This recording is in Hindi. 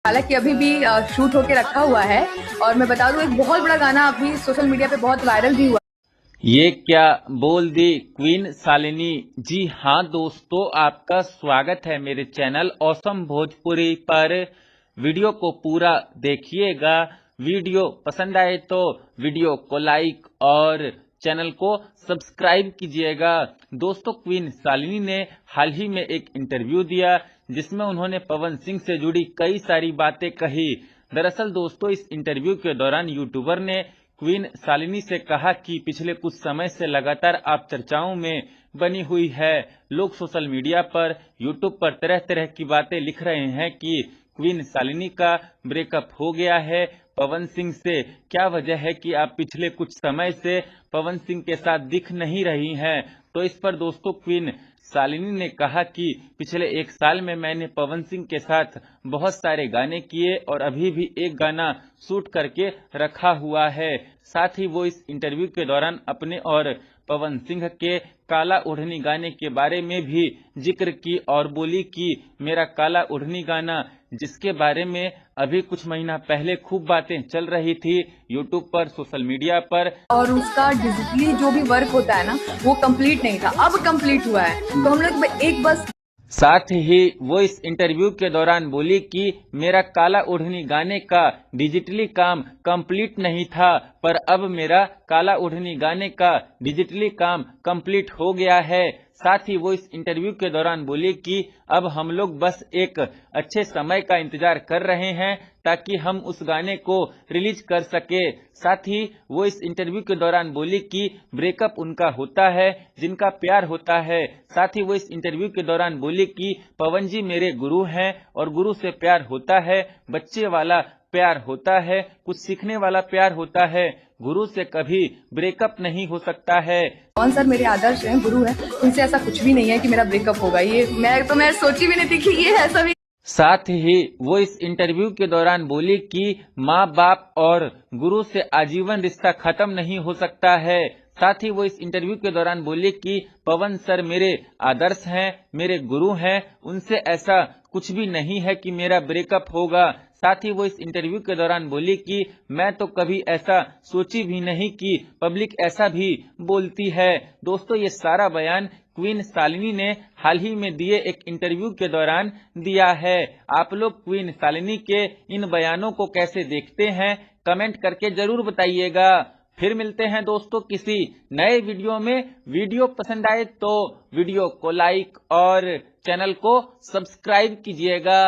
हालांकि अभी भी शूट होके रखा हुआ है। और मैं बता दूं, एक बहुत बड़ा गाना अभी सोशल मीडिया पे बहुत वायरल भी हुआ। ये क्या बोल दी क्वीन शालिनी। जी हाँ दोस्तों, आपका स्वागत है मेरे चैनल ऑसम भोजपुरी पर। वीडियो को पूरा देखिएगा। वीडियो पसंद आए तो वीडियो को लाइक और चैनल को सब्सक्राइब कीजिएगा। दोस्तों, क्वीन शालिनी ने हाल ही में एक इंटरव्यू दिया जिसमें उन्होंने पवन सिंह से जुड़ी कई सारी बातें कही। दरअसल दोस्तों, इस इंटरव्यू के दौरान यूट्यूबर ने क्वीन शालिनी से कहा कि पिछले कुछ समय से लगातार आप चर्चाओं में बनी हुई है। लोग सोशल मीडिया पर, यूट्यूब पर तरह तरह की बातें लिख रहे हैं कि क्वीन शालिनी का ब्रेकअप हो गया है पवन सिंह से। क्या वजह है कि आप पिछले कुछ समय से पवन सिंह के साथ दिख नहीं रही हैं? तो इस पर दोस्तों क्वीन शालिनी ने कहा कि पिछले एक साल में मैंने पवन सिंह के साथ बहुत सारे गाने किए और अभी भी एक गाना शूट करके रखा हुआ है। साथ ही वो इस इंटरव्यू के दौरान अपने और पवन सिंह के काला ओढ़नी गाने के बारे में भी जिक्र की और बोली कि मेरा काला ओढ़नी गाना, जिसके बारे में अभी कुछ महीना पहले खूब बातें चल रही थी यूट्यूब पर, सोशल मीडिया पर, और उसका डिजिटली जो भी वर्क होता है ना, वो कंप्लीट नहीं था, अब कंप्लीट हुआ है। तो हम लोग एक बस साथ ही वो इस इंटरव्यू के दौरान बोली कि मेरा काला ओढ़नी गाने का डिजिटली काम कंप्लीट नहीं था, पर अब मेरा काला ओढ़नी गाने का डिजिटली काम कंप्लीट हो गया है। साथ ही वो इस इंटरव्यू के दौरान बोली कि अब हम लोग बस एक अच्छे समय का इंतजार कर रहे हैं ताकि हम उस गाने को रिलीज कर सके। साथ ही वो इस इंटरव्यू के दौरान बोली कि ब्रेकअप उनका होता है जिनका प्यार होता है। साथ ही वो इस इंटरव्यू के दौरान बोली कि पवन जी मेरे गुरु हैं और गुरु से प्यार होता है, बच्चे वाला प्यार होता है, कुछ सीखने वाला प्यार होता है, गुरु से कभी ब्रेकअप नहीं हो सकता है। कौन सर मेरे आदर्श हैं, गुरु हैं, उनसे ऐसा कुछ भी नहीं है कि मेरा ब्रेकअप होगा। ये मैं सोची भी नहीं थी कि ये ऐसा भी। साथ ही वो इस इंटरव्यू के दौरान बोली कि माँ बाप और गुरु से आजीवन रिश्ता खत्म नहीं हो सकता है। साथ ही वो इस इंटरव्यू के दौरान बोली कि पवन सर मेरे आदर्श हैं, मेरे गुरु हैं, उनसे ऐसा कुछ भी नहीं है कि मेरा ब्रेकअप होगा। साथ ही वो इस इंटरव्यू के दौरान बोली कि मैं तो कभी ऐसा सोची भी नहीं कि पब्लिक ऐसा भी बोलती है। दोस्तों, ये सारा बयान क्वीन शालिनी ने हाल ही में दिए एक इंटरव्यू के दौरान दिया है। आप लोग क्वीन शालिनी के इन बयानों को कैसे देखते हैं, कमेंट करके जरूर बताइएगा। फिर मिलते हैं दोस्तों किसी नए वीडियो में। वीडियो पसंद आए तो वीडियो को लाइक और चैनल को सब्सक्राइब कीजिएगा।